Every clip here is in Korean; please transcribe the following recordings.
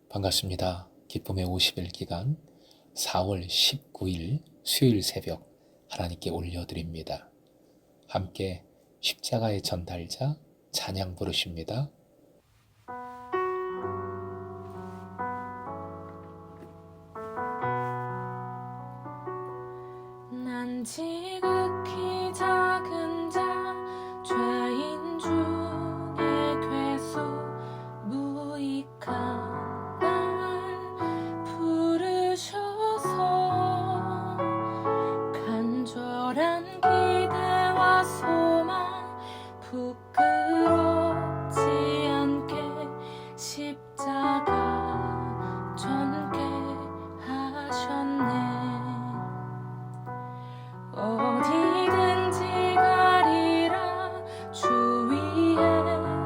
반갑습니다. 기쁨의 50일 기간 4월 19일 수요일 새벽 하나님께 올려드립니다. 함께 십자가의 전달자 찬양 부르십니다. 난 지극히 작은 자 죄인 중에 괴수 무익한 날 부르셔서 간절한 기대와 소망 부끄럽지 않게 십자가 전개하셨네. 어디든지 가리라 주 위에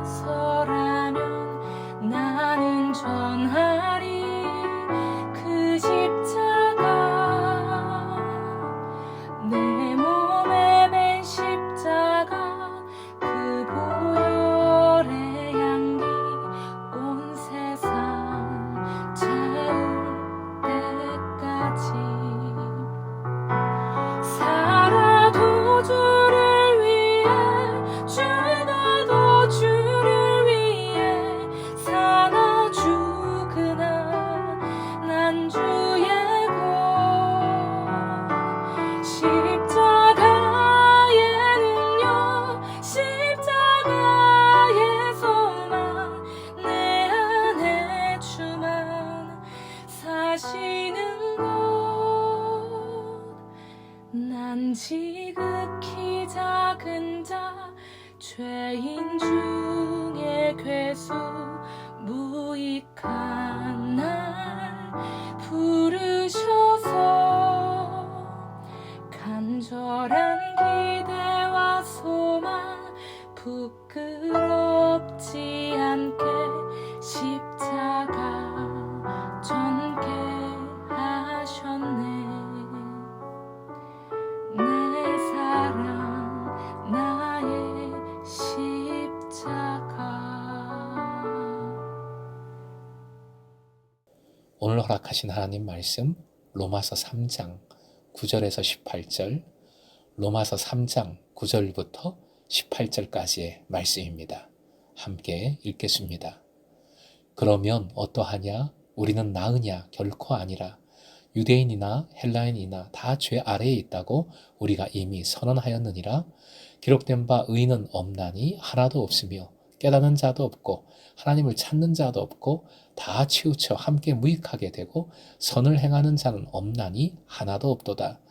서라면 나는 전하리 그 십자가. 내 몸에 맨 십자가 그 보혈의 향기 온 세상 채울 때까지 살아도 주를 위해 죽어도 주를 위해 사나 죽으나 난 주의 것. 십자가에는요 십자가의 소망 내 안에 주만 사시는 곳. 난 지극히 작은 자 죄인 중에 괴수 무익한 날 부르셔서 간절한 기대와 소망 부끄럽지 않게 십자가 전개하셨네. 내 사랑 나의 십자가. 오늘 허락하신 하나님 말씀 로마서 3장 9절에서 18절, 로마서 3장 9절부터 18절까지의 말씀입니다. 함께 읽겠습니다. 그러면 어떠하냐? 우리는 나으냐? 결코 아니라. 유대인이나 헬라인이나 다 죄 아래에 있다고 우리가 이미 선언하였느니라. 기록된 바 의인은 없나니 하나도 없으며 깨닫는 자도 없고 하나님을 찾는 자도 없고 다 치우쳐 함께 무익하게 되고 선을 행하는 자는 없나니 하나도 없도다.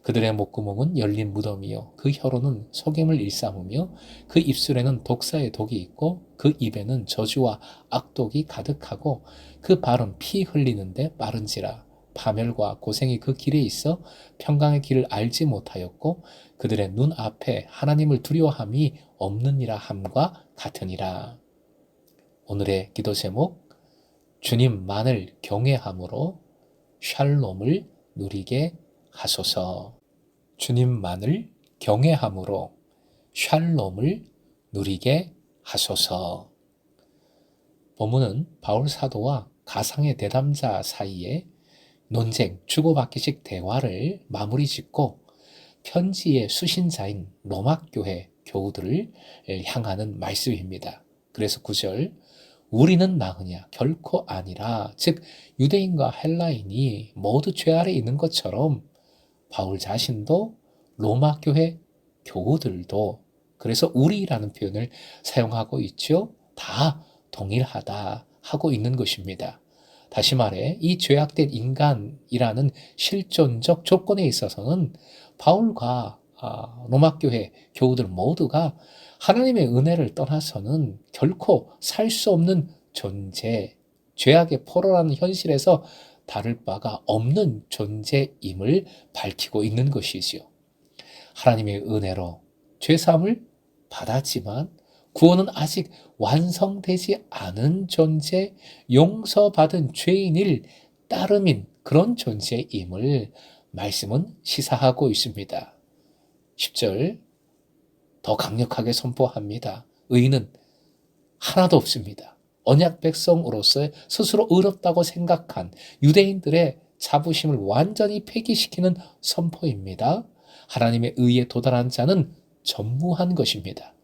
그들의 목구멍은 열린 무덤이요 그 혀로는 속임을 일삼으며 그 입술에는 독사의 독이 있고 그 입에는 저주와 악독이 가득하고 그 발은 피 흘리는데 빠른지라. 파멸과 고생이 그 길에 있어 평강의 길을 알지 못하였고 그들의 눈 앞에 하나님을 두려워함이 없느니라 함과 같으니라. 오늘의 기도 제목, 주님만을 경외함으로 샬롬을 누리게 하소서. 주님만을 경외함으로 샬롬을 누리게 하소서. 본문은 바울 사도와 가상의 대담자 사이에 논쟁, 주고받기식 대화를 마무리 짓고 편지의 수신자인 로마 교회 교우들을 향하는 말씀입니다. 그래서 9절, 우리는 나으냐? 결코 아니라. 즉 유대인과 헬라인이 모두 죄 아래 있는 것처럼 바울 자신도 로마 교회 교우들도 그래서 우리라는 표현을 사용하고 있죠. 다 동일하다 하고 있는 것입니다. 다시 말해 이 죄악된 인간이라는 실존적 조건에 있어서는 바울과 로마 교회 교우들 모두가 하나님의 은혜를 떠나서는 결코 살 수 없는 존재, 죄악의 포로라는 현실에서 다를 바가 없는 존재임을 밝히고 있는 것이지요. 하나님의 은혜로 죄사함을 받았지만 구원은 아직 완성되지 않은 존재, 용서받은 죄인일 따름인 그런 존재임을 말씀은 시사하고 있습니다. 10절 더 강력하게 선포합니다. 의인은 하나도 없습니다. 언약 백성으로서 스스로 의롭다고 생각한 유대인들의 자부심을 완전히 폐기시키는 선포입니다. 하나님의 의에 도달한 자는 전무한 것입니다.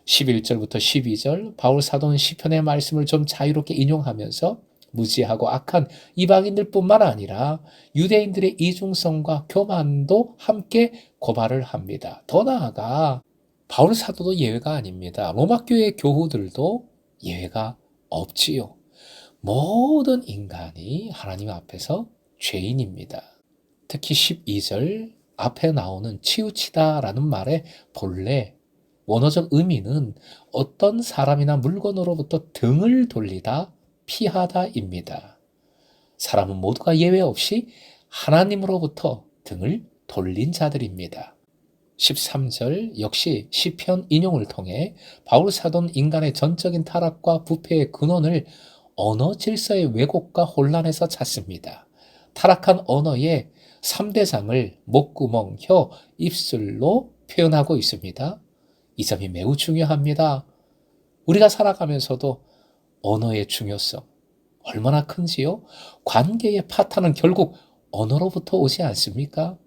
11절부터 12절 바울 사도는 시편의 말씀을 좀 자유롭게 인용하면서 무지하고 악한 이방인들 뿐만 아니라 유대인들의 이중성과 교만도 함께 고발을 합니다. 더 나아가 바울 사도도 예외가 아닙니다. 로마 교회 교우들도 예외가 없지요. 모든 인간이 하나님 앞에서 죄인입니다. 특히 12절 앞에 나오는 치우치다라는 말의 본래 원어적 의미는 어떤 사람이나 물건으로부터 등을 돌리다, 피하다입니다. 사람은 모두가 예외 없이 하나님으로부터 등을 돌린 자들입니다. 13절 역시 시편 인용을 통해 바울 사도는 인간의 전적인 타락과 부패의 근원을 언어 질서의 왜곡과 혼란에서 찾습니다. 타락한 언어의 3대장을 목구멍, 혀, 입술로 표현하고 있습니다. 이 점이 매우 중요합니다. 우리가 살아가면서도 언어의 중요성 얼마나 큰지요? 관계의 파탄은 결국 언어로부터 오지 않습니까?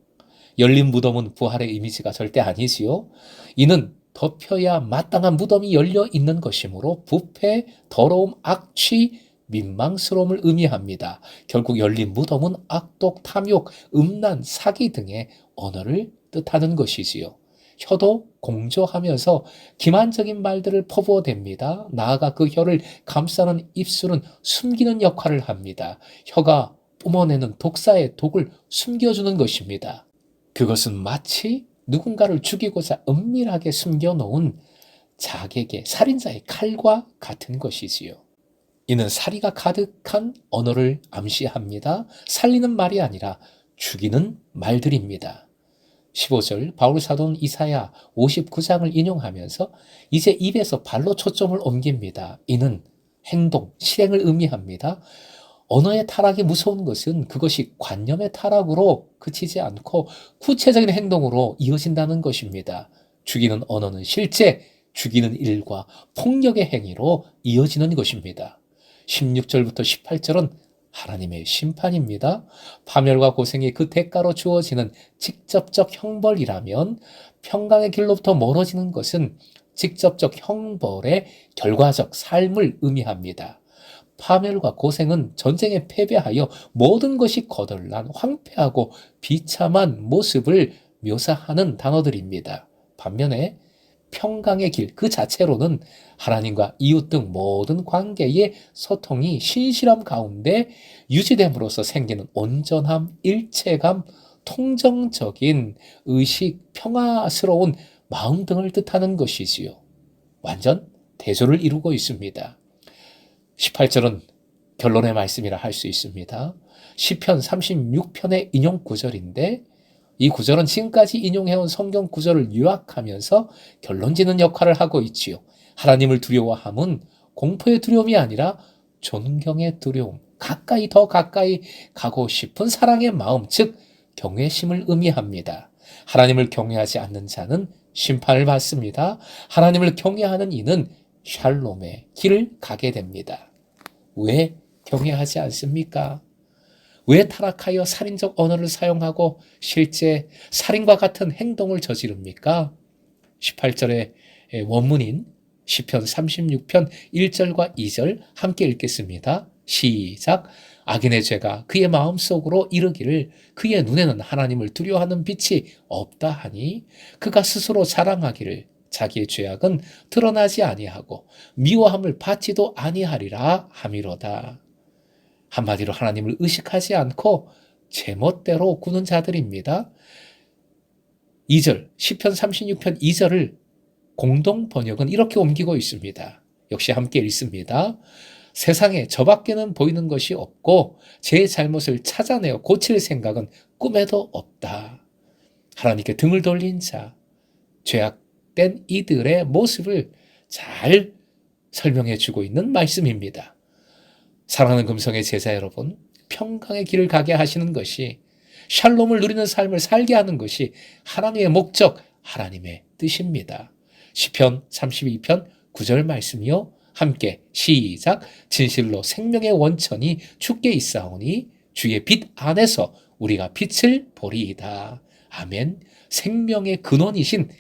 열린 무덤은 부활의 이미지가 절대 아니지요. 이는 덮여야 마땅한 무덤이 열려 있는 것이므로 부패, 더러움, 악취, 민망스러움을 의미합니다. 결국 열린 무덤은 악독, 탐욕, 음란, 사기 등의 언어를 뜻하는 것이지요. 혀도 공조하면서 기만적인 말들을 퍼부어댑니다. 나아가 그 혀를 감싸는 입술은 숨기는 역할을 합니다. 혀가 뿜어내는 독사의 독을 숨겨주는 것입니다. 그것은 마치 누군가를 죽이고자 은밀하게 숨겨놓은 자객의 살인자의 칼과 같은 것이지요. 이는 사리가 가득한 언어를 암시합니다. 살리는 말이 아니라 죽이는 말들입니다. 15절 바울 사도는 이사야 59장을 인용하면서 이제 입에서 발로 초점을 옮깁니다. 이는 행동, 실행을 의미합니다. 언어의 타락이 무서운 것은 그것이 관념의 타락으로 그치지 않고 구체적인 행동으로 이어진다는 것입니다. 죽이는 언어는 실제 죽이는 일과 폭력의 행위로 이어지는 것입니다. 16절부터 18절은 하나님의 심판입니다. 파멸과 고생이 그 대가로 주어지는 직접적 형벌이라면 평강의 길로부터 멀어지는 것은 직접적 형벌의 결과적 삶을 의미합니다. 파멸과 고생은 전쟁에 패배하여 모든 것이 거덜난 황폐하고 비참한 모습을 묘사하는 단어들입니다. 반면에 평강의 길 그 자체로는 하나님과 이웃 등 모든 관계의 소통이 신실함 가운데 유지됨으로써 생기는 온전함, 일체감, 통정적인 의식, 평화스러운 마음 등을 뜻하는 것이지요. 완전 대조를 이루고 있습니다. 18절은 결론의 말씀이라 할 수 있습니다. 시편 36편의 인용 구절인데 이 구절은 지금까지 인용해온 성경 구절을 요약하면서 결론짓는 역할을 하고 있지요. 하나님을 두려워함은 공포의 두려움이 아니라 존경의 두려움, 가까이 더 가까이 가고 싶은 사랑의 마음, 즉 경외심을 의미합니다. 하나님을 경외하지 않는 자는 심판을 받습니다. 하나님을 경외하는 이는 샬롬의 길을 가게 됩니다. 왜 경외하지 않습니까? 왜 타락하여 살인적 언어를 사용하고 실제 살인과 같은 행동을 저지릅니까? 18절의 원문인 시편 36편 1절과 2절 함께 읽겠습니다. 시작. 악인의 죄가 그의 마음속으로 이르기를 그의 눈에는 하나님을 두려워하는 빛이 없다 하니 그가 스스로 자랑하기를 자기의 죄악은 드러나지 아니하고 미워함을 받지도 아니하리라 함이로다. 한마디로 하나님을 의식하지 않고 제멋대로 구는 자들입니다. 2절, 시편 36편 2절을 공동 번역은 이렇게 옮기고 있습니다. 역시 함께 읽습니다. 세상에 저밖에는 보이는 것이 없고 제 잘못을 찾아내어 고칠 생각은 꿈에도 없다. 하나님께 등을 돌린 자, 죄악된 이들의 모습을 잘 설명해 주고 있는 말씀입니다. 사랑하는 금성의 제자 여러분, 평강의 길을 가게 하시는 것이, 샬롬을 누리는 삶을 살게 하는 것이 하나님의 목적, 하나님의 뜻입니다. 시편 32편 9절 말씀이요. 함께 시작. 진실로 생명의 원천이 주께 있사오니 주의 빛 안에서 우리가 빛을 보리이다. 아멘. 생명의 근원이신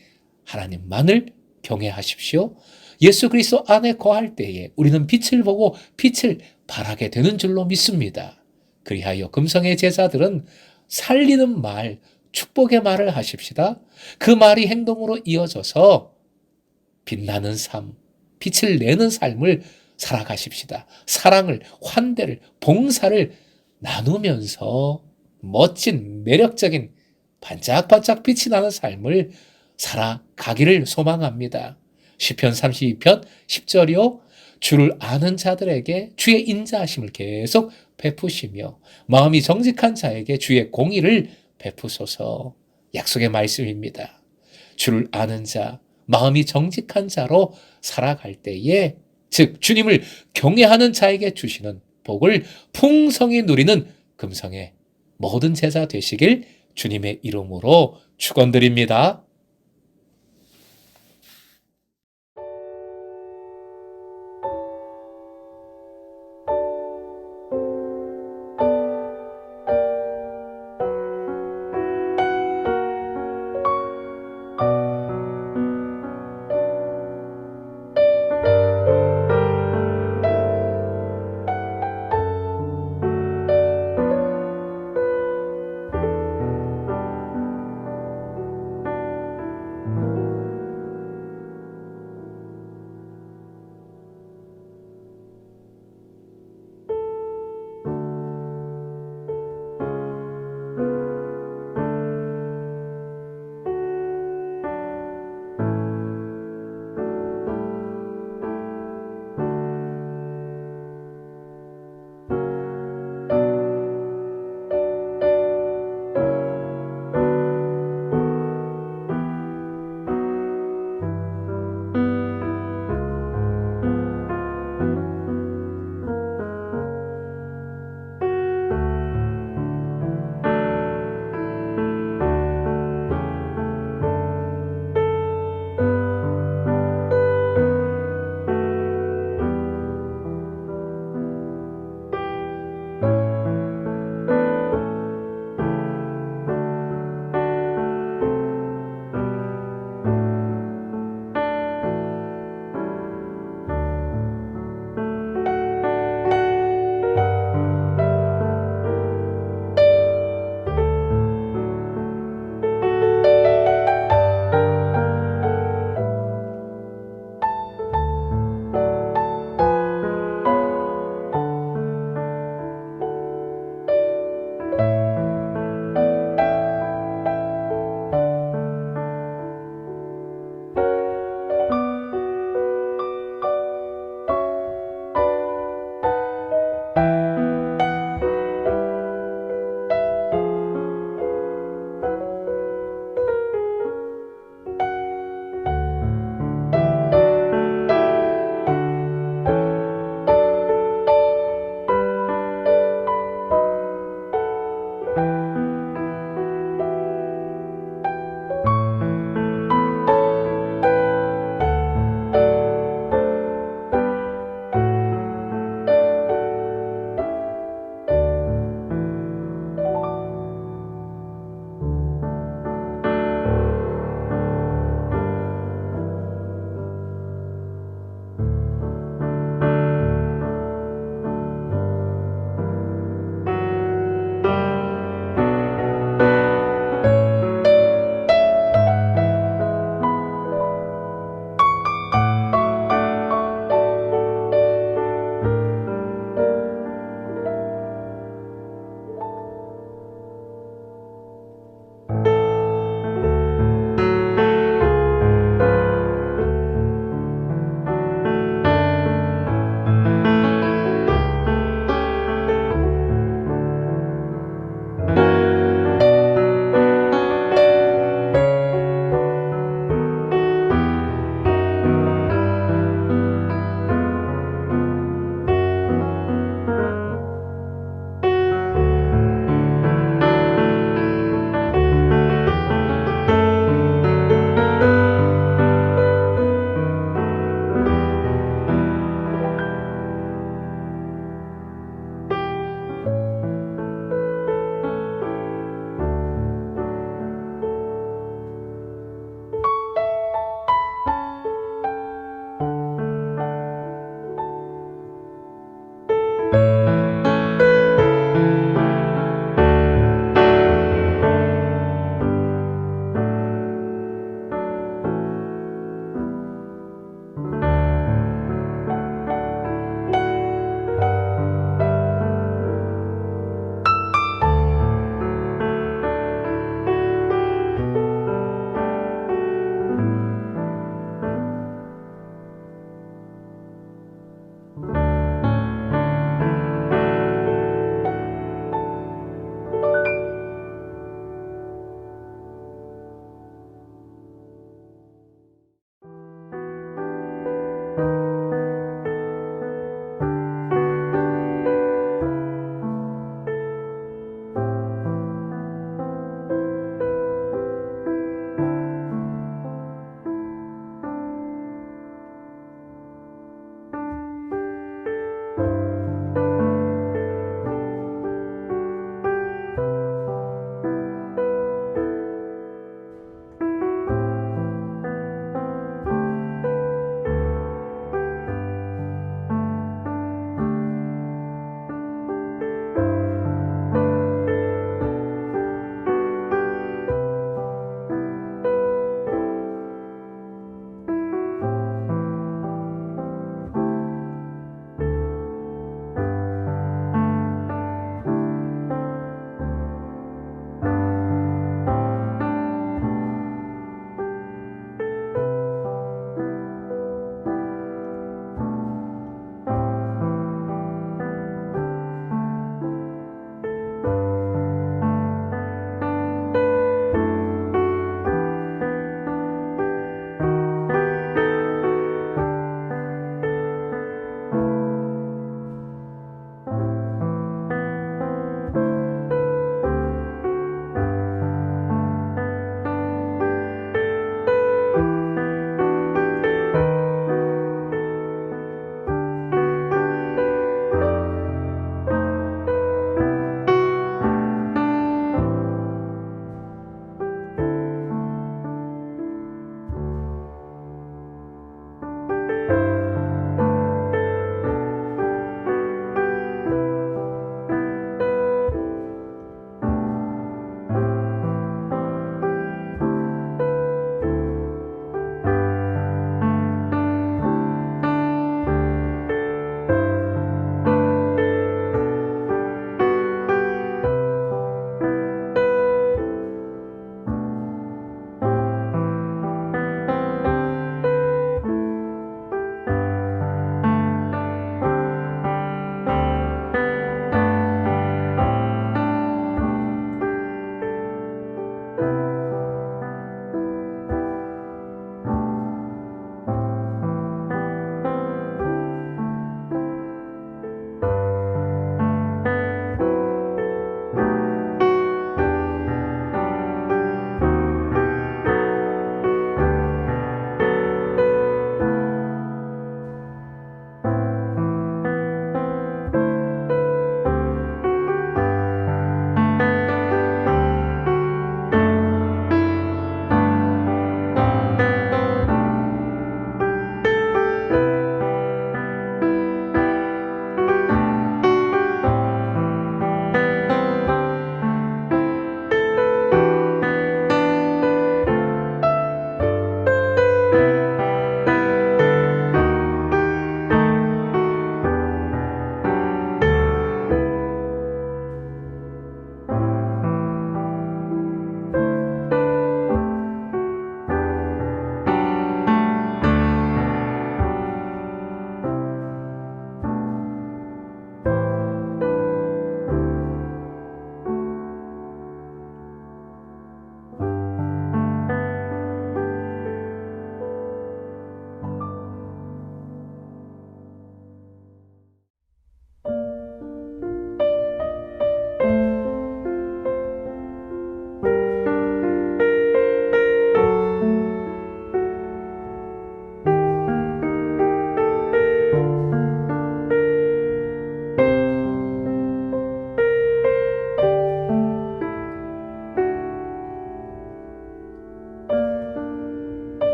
하나님만을 경외하십시오. 예수 그리스도 안에 거할 때에 우리는 빛을 보고 빛을 발하게 되는 줄로 믿습니다. 그리하여 금성의 제자들은 살리는 말, 축복의 말을 하십시다. 그 말이 행동으로 이어져서 빛나는 삶, 빛을 내는 삶을 살아가십시다. 사랑을, 환대를, 봉사를 나누면서 멋진, 매력적인, 반짝반짝 빛이 나는 삶을 살아가기를 소망합니다. 시편 32편 10절이요. 주를 아는 자들에게 주의 인자하심을 계속 베푸시며 마음이 정직한 자에게 주의 공의를 베푸소서. 약속의 말씀입니다. 주를 아는 자, 마음이 정직한 자로 살아갈 때에, 즉 주님을 경외하는 자에게 주시는 복을 풍성히 누리는 금성의 모든 제자 되시길 주님의 이름으로 축원드립니다.